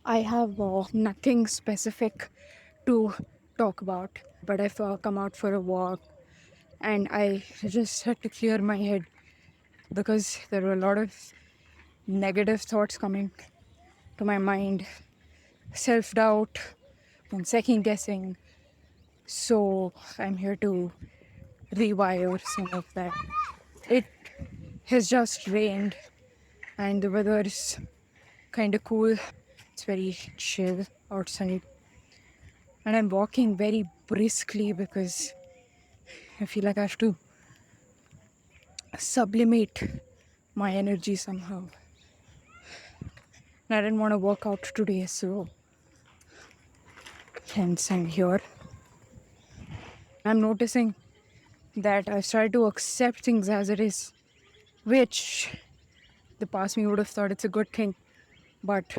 I have nothing specific to talk about, but I've come out for a walk and I just had to clear my head because there were a lot of negative thoughts coming to my mind, self doubt and second guessing. So I'm here to rewire some of that. It has just rained and the weather is kind of cool. It's very chill outside. And I'm walking very briskly because I feel like I have to sublimate my energy somehow. And I didn't want to work out today, so hence I'm here. I'm noticing that I started to accept things as it is, which the past me would have thought it's a good thing, but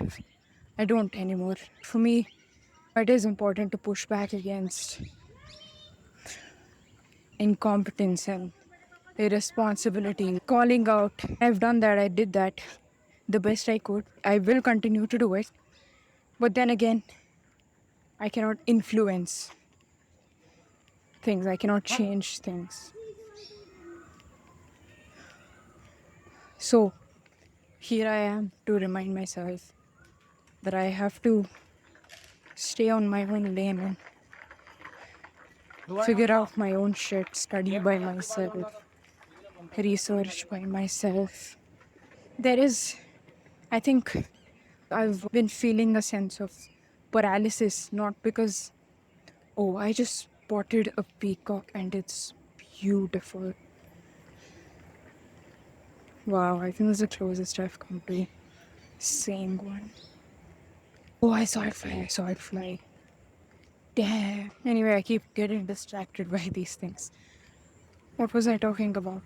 I don't anymore. For me, it is important to push back against incompetence and irresponsibility, calling out. I've done that, I did that the best I could. I will continue to do it. But then again, I cannot influence things, I cannot change things. So here I am to remind myself that I have to stay on my own lane and figure out my own shit, study by myself, research by myself. There is, I think, I've been feeling a sense of paralysis, not because, oh, I just spotted a peacock and it's beautiful. Wow, I think that's the closest I've come to seeing one. Oh, I saw it fly, I saw it fly. Damn. Anyway, I keep getting distracted by these things. What was I talking about?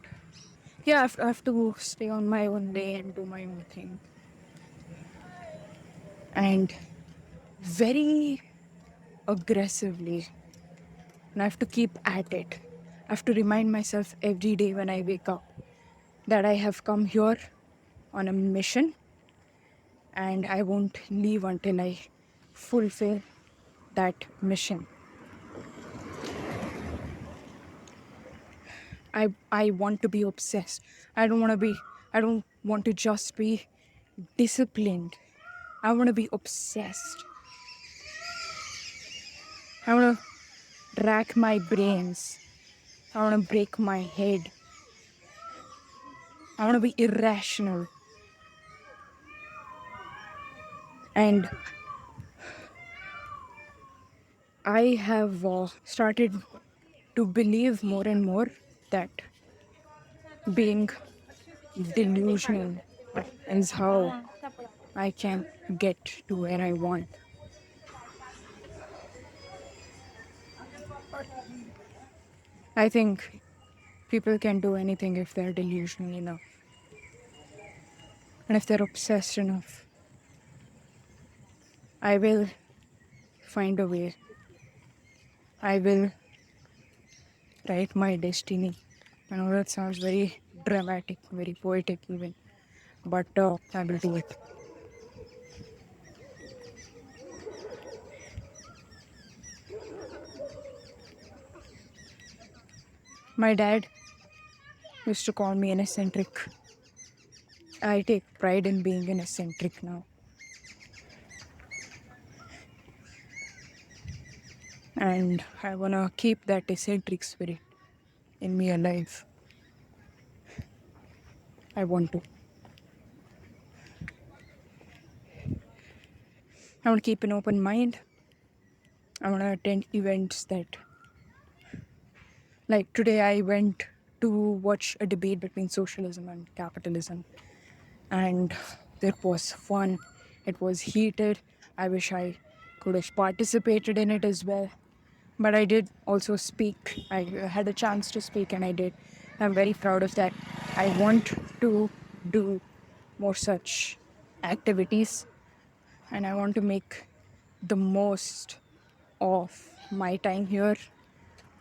Yeah, I have to stay on my own lane and do my own thing. And very aggressively. And I have to keep at it. I have to remind myself every day when I wake up that I have come here on a mission and I won't leave until I fulfill that mission. I want to be obsessed. I don't want to just be disciplined. I want to be obsessed. I want to rack my brains. I want to break my head. I want to be irrational. And I have started to believe more and more that being delusional is how I can get to where I want. I think people can do anything if they're delusional enough and if they're obsessed enough. I will find a way. I will write my destiny. I know that sounds very dramatic, very poetic even, but I will do it. My dad used to call me an eccentric. I take pride in being an eccentric now. And I wanna keep that eccentric spirit in me alive. I want to. I want to keep an open mind. I want to attend events that, like today, I went to watch a debate between socialism and capitalism, and there was fun. It was heated. I wish I could have participated in it as well, but I did also speak. I had a chance to speak, and I did. I'm very proud of that. I want to do more such activities, and I want to make the most of my time here.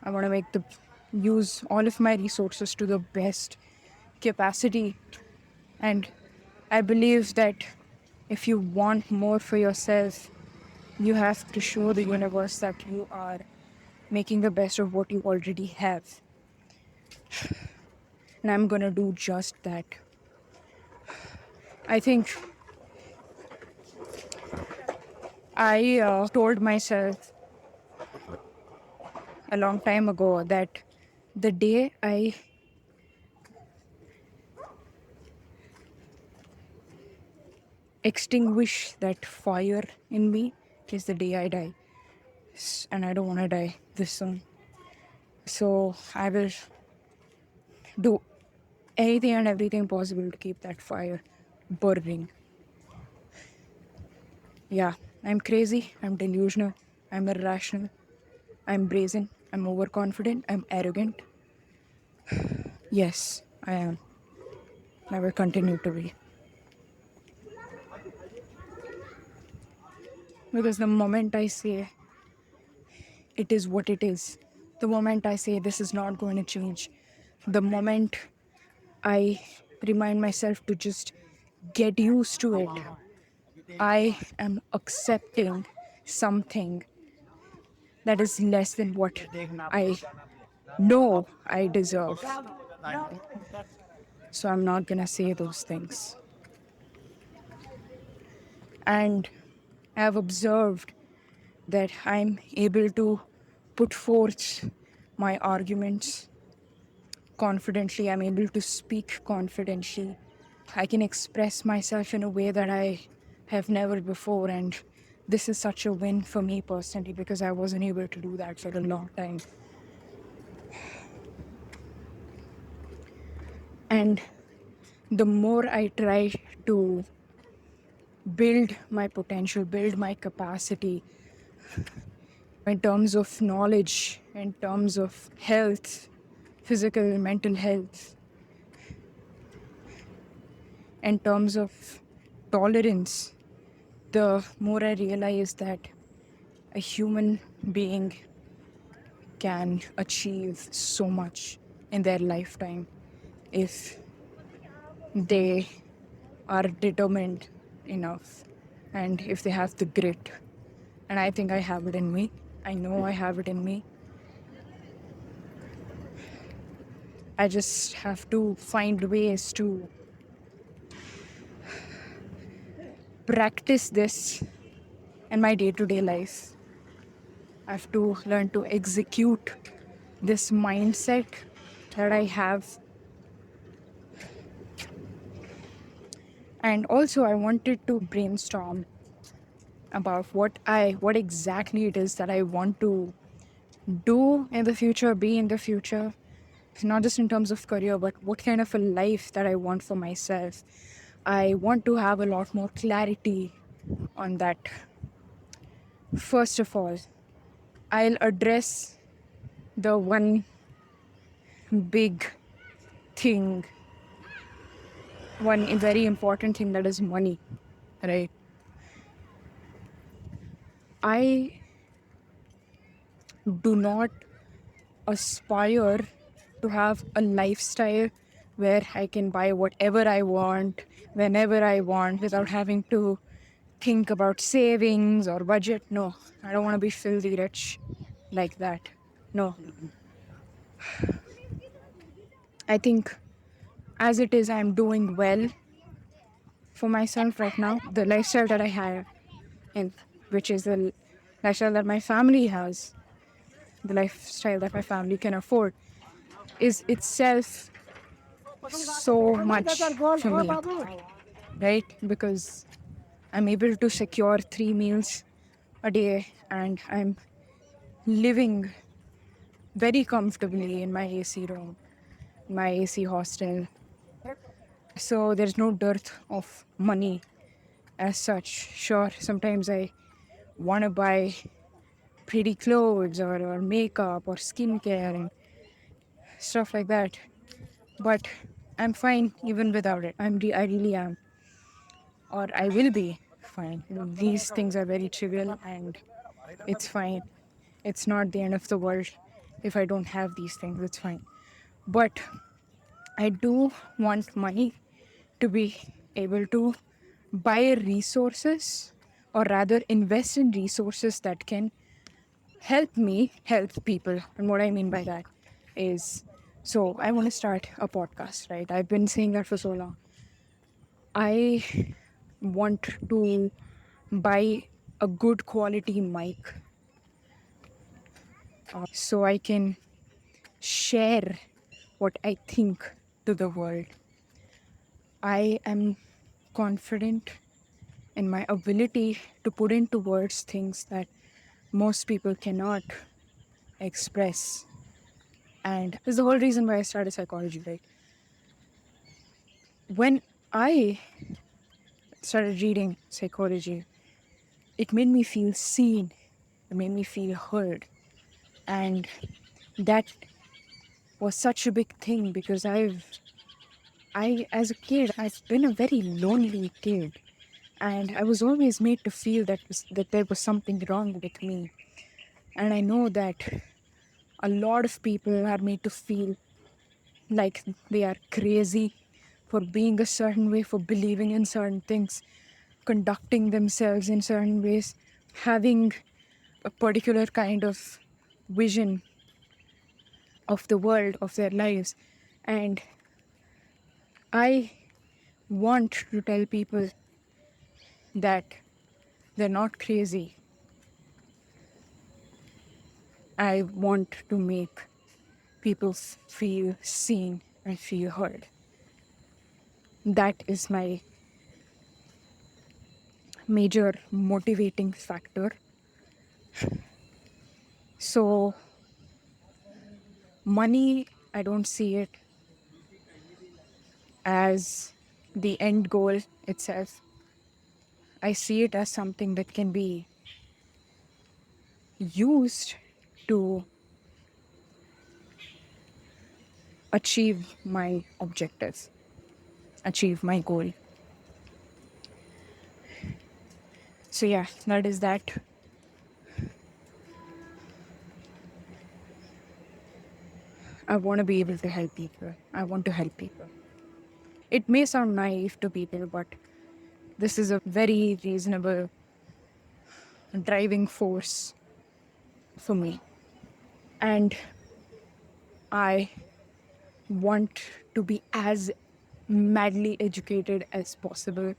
I want to use all of my resources to the best capacity, and I believe that If you want more for yourself, you have to show the universe that you are making the best of what you already have. And I'm gonna do just that. I think I told myself a long time ago that the day I extinguish that fire in me is the day I die. And I don't want to die this soon. So I will do anything and everything possible to keep that fire burning. Yeah, I'm crazy, I'm delusional, I'm irrational, I'm brazen, I'm overconfident, I'm arrogant. Yes, I am. I will continue to be. Because the moment I say it is what it is, the moment I say this is not going to change, the moment I remind myself to just get used to it, I am accepting something that is less than what I know I deserve. So I'm not gonna say those things. And I've observed that I'm able to put forth my arguments confidently. I'm able to speak confidently. I can express myself in a way that I have never before. And this is such a win for me personally because I wasn't able to do that for a long time. And the more I try to build my potential, build my capacity in terms of knowledge, in terms of health, physical and mental health, in terms of tolerance, the more I realize that a human being can achieve so much in their lifetime if they are determined enough and if they have the grit. And I think I have it in me. I know I have it in me. I just have to find ways to practice this in my day-to-day life. I have to learn to execute this mindset that I have. And also I wanted to brainstorm about what exactly it is that I want to do in the future, be in the future, not just in terms of career, but what kind of a life that I want for myself. I want to have a lot more clarity on that. First of all, I'll address the one big thing, one very important thing, that is money, right? I do not aspire to have a lifestyle where I can buy whatever I want, whenever I want, without having to think about savings or budget. No, I don't want to be filthy rich like that. No. I think as it is, I'm doing well for myself right now. The lifestyle that I have, and which is the lifestyle that my family has, the lifestyle that my family can afford, is itself so much for me, right? Because I'm able to secure 3 meals a day and I'm living very comfortably in my AC room, my AC hostel. So there's no dearth of money as such. Sure, sometimes I want to buy pretty clothes or makeup or skincare and stuff like that. But I'm fine even without it. I really am. Or I will be fine. These things are very trivial and it's fine. It's not the end of the world if I don't have these things. It's fine. But I do want money to be able to buy resources, or rather invest in resources that can help me help people. And what I mean by that is, so I want to start a podcast, right? I've been saying that for so long. I want to buy a good quality mic so I can share what I think to the world. I am confident in my ability to put into words things that most people cannot express. And this is the whole reason why I started psychology, right? When I started reading psychology, it made me feel seen, it made me feel heard. And that was such a big thing because as a kid, I've been a very lonely kid. And I was always made to feel that there was something wrong with me. And I know that a lot of people are made to feel like they are crazy for being a certain way, for believing in certain things, conducting themselves in certain ways, having a particular kind of vision of the world, of their lives. And I want to tell people that they're not crazy. I want to make people feel seen and feel heard. That is my major motivating factor. So, money, I don't see it as the end goal itself. I see it as something that can be used to achieve my objectives, achieve my goal. So, yeah, that is that. I want to be able to help people. I want to help people. It may sound naive to people, but this is a very reasonable driving force for me. And I want to be as madly educated as possible.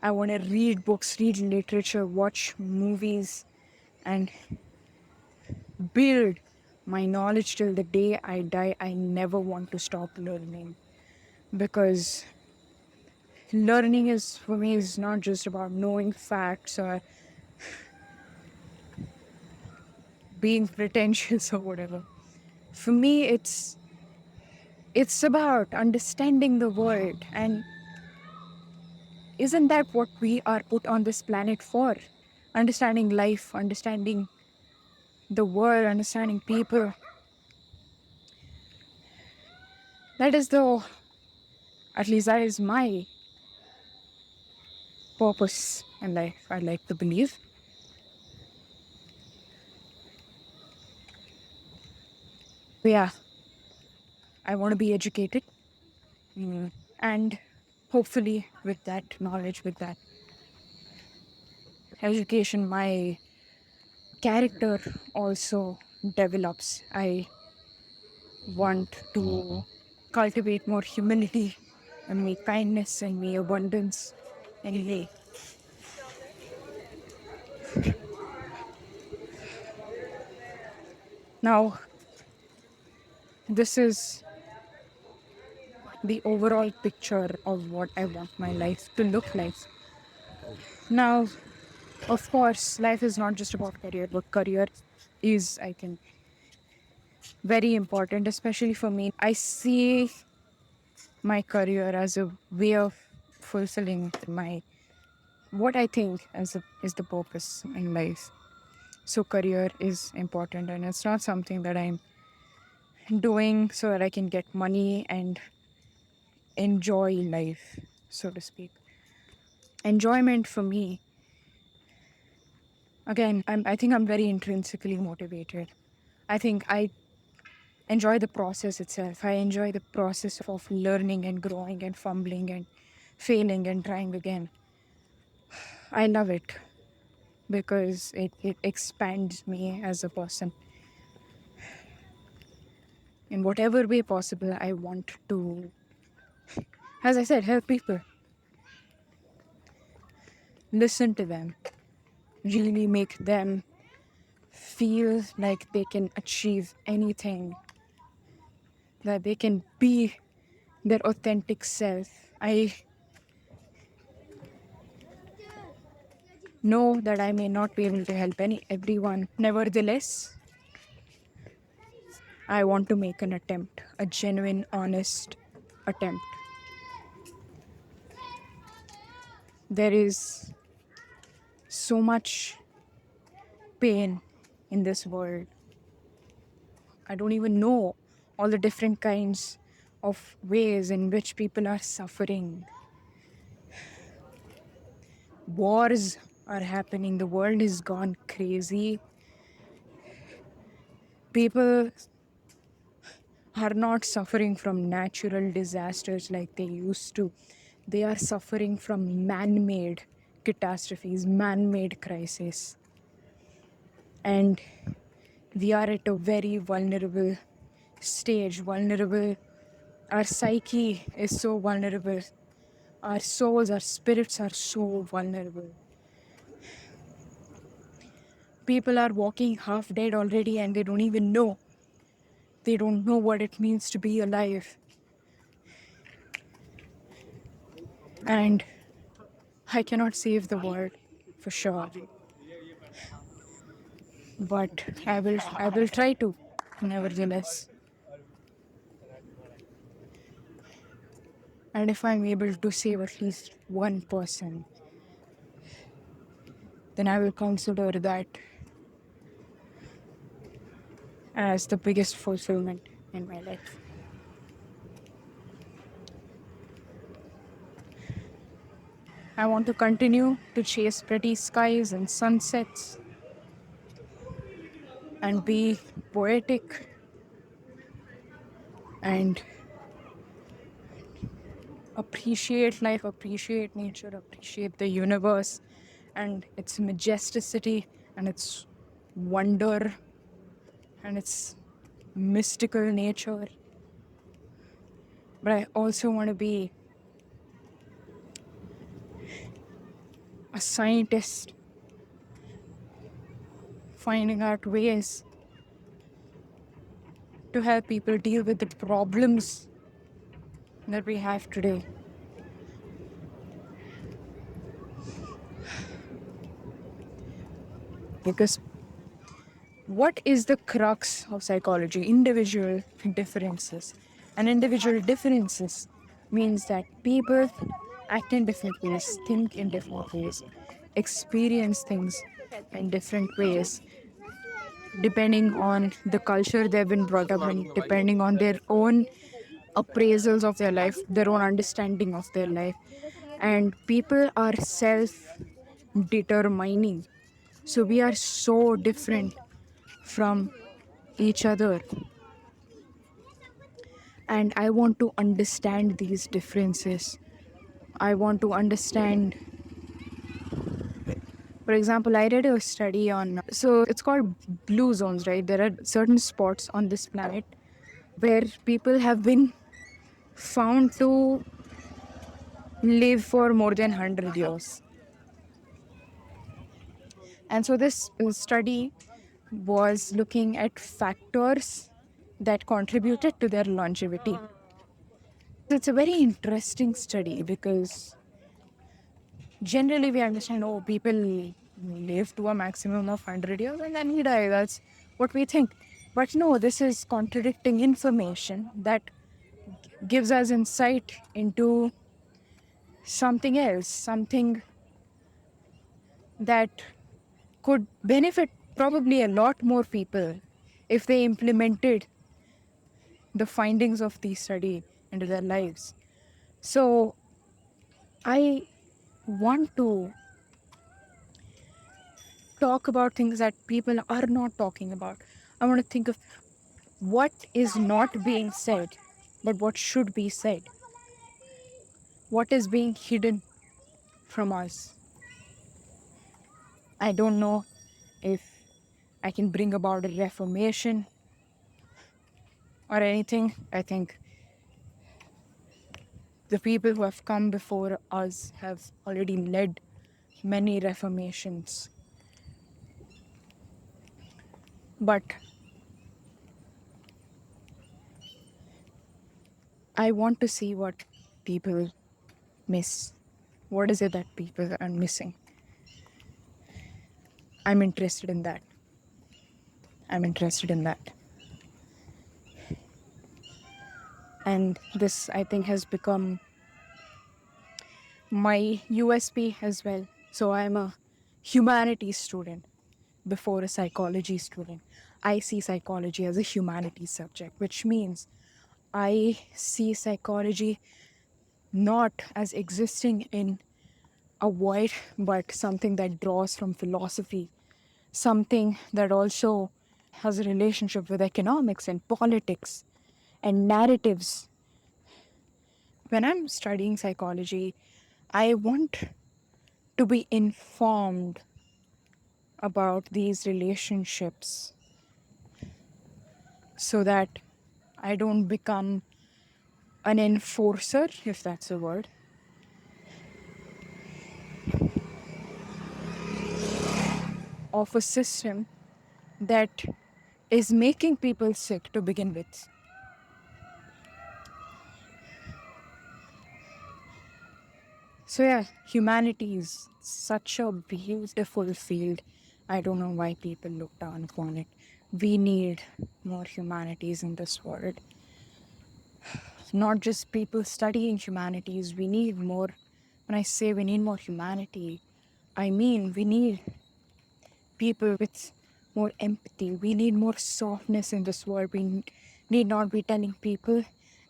I want to read books, read literature, watch movies, and build my knowledge till the day I die. I never want to stop learning because learning is, for me, is not just about knowing facts or being pretentious or whatever. For me, it's about understanding the world. And isn't that what we are put on this planet for? Understanding life, understanding the world, understanding people. That is the, at least that is my purpose in life, I like to believe. But yeah, I want to be educated. And hopefully, with that knowledge, with that education, my character also develops. I want to cultivate more humility and me kindness and me abundance. Anyway, now this is the overall picture of what I want my life to look like. Now, of course, life is not just about career, but career is, I think, very important, especially for me. I see my career as a way of fulfilling my what I think is the purpose in life. So career is important, and it's not something that I'm doing so that I can get money and enjoy life, so to speak. Enjoyment for me, again, I think I'm very intrinsically motivated. I think I enjoy the process itself. I enjoy the process of learning and growing and fumbling and failing and trying again. I love it because it expands me as a person. In whatever way possible, I want to, as I said, help people, listen to them, really make them feel like they can achieve anything, that they can be their authentic self. I know that I may not be able to help everyone. Nevertheless, I want to make an attempt, a genuine, honest attempt. There is so much pain in this world. I don't even know all the different kinds of ways in which people are suffering. Wars are happening, the world is gone crazy. People are not suffering from natural disasters like they used to. They are suffering from man made catastrophes, man made crises. And we are at a very vulnerable stage. Vulnerable. Our psyche is so vulnerable. Our souls, our spirits are so vulnerable. People are walking half dead already and they don't even know. They don't know what it means to be alive. And I cannot save the world for sure. But I will try to, nevertheless. And if I'm able to save at least one person, then I will consider that as the biggest fulfillment in my life. I want to continue to chase pretty skies and sunsets and be poetic and appreciate life, appreciate nature, appreciate the universe and its majesticity and its wonder and its mystical nature. But I also want to be a scientist, finding out ways to help people deal with the problems that we have today. Because what is the crux of psychology? Individual differences. And individual differences means that people act in different ways, think in different ways, experience things in different ways, depending on the culture they've been brought up in, depending on their own appraisals of their life, their own understanding of their life. And people are self determining. So we are so different from each other. And I want to understand these differences. I want to understand, for example, I read a study on, so it's called blue zones, right? There are certain spots on this planet where people have been found to live for more than 100 years. And so this study was looking at factors that contributed to their longevity. It's a very interesting study because generally we understand, oh, people live to a maximum of 100 years and then he die. That's what we think. But no, this is contradicting information that gives us insight into something else, something that could benefit probably a lot more people if they implemented the findings of the study into their lives. So I want to talk about things that people are not talking about. I want to think of what is not being said, but what should be said. what is being hidden from us. I don't know if I can bring about a reformation or anything. I think the people who have come before us have already led many reformations. But I want to see what people miss. What is it that people are missing? I'm interested in that. I'm interested in that. And this, I think, has become my USP as well. So I'm a humanities student before a psychology student. I see psychology as a humanities subject, which means I see psychology not as existing in a void, but something that draws from philosophy, something that also has a relationship with economics and politics and narratives. When I'm studying psychology, I want to be informed about these relationships so that I don't become an enforcer, if that's a word, of a system that is making people sick to begin with. So, yeah, humanity is such a beautiful field. I don't know why people look down upon it. We need more humanities in this world. Not just people studying humanities, we need more. When I say we need more humanity, I mean we need people with more empathy. We need more softness in this world. We need not be telling people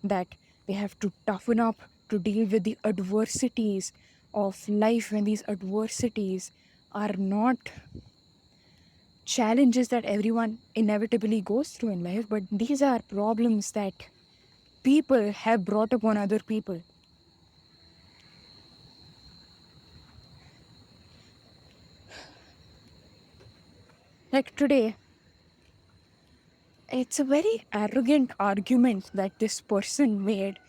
that they have to toughen up to deal with the adversities of life when these adversities are not challenges that everyone inevitably goes through in life, but these are problems that people have brought upon other people. Like today, it's a very arrogant argument that this person made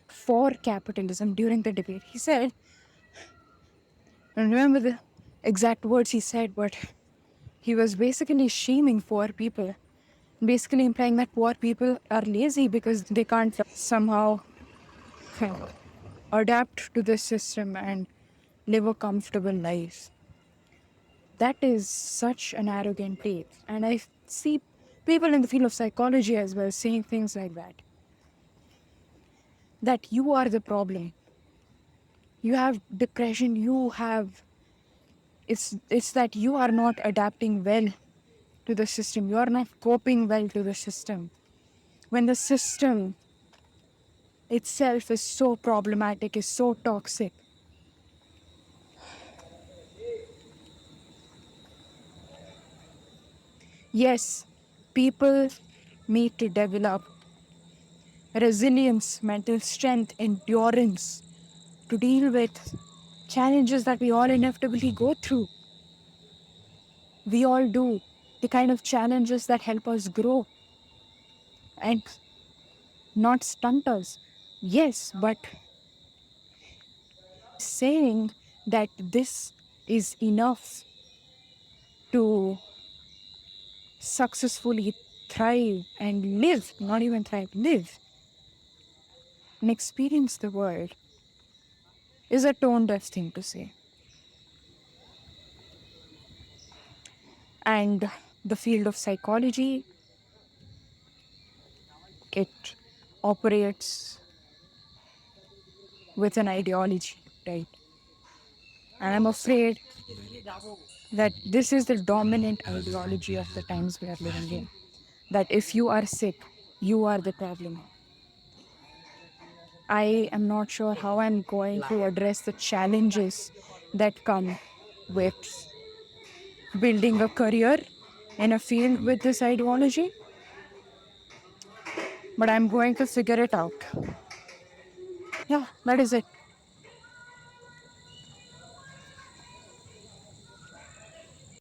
for capitalism during the debate. He said, I don't remember the exact words he said, but he was basically shaming poor people, basically implying that poor people are lazy because they can't somehow adapt to this system and live a comfortable life. That is such an arrogant take. And I see people in the field of psychology as well saying things like that. That you are the problem. You have depression, you have it's that you are not adapting well to the system. You are not coping well to the system. When the system itself is so problematic, is so toxic. Yes, people need to develop resilience, mental strength, endurance to deal with challenges that we all inevitably go through. We all do. The kind of challenges that help us grow and not stunt us. Yes, but saying that this is enough to successfully thrive and live, not even thrive, live and experience the world is a tone deaf thing to say. And the field of psychology, it operates with an ideology, right? And I'm afraid that this is the dominant ideology of the times we are living in. That if you are sick, you are the problem. I am not sure how I'm going to address the challenges that come with building a career in a field with this ideology, but I'm going to figure it out. Yeah, that is it.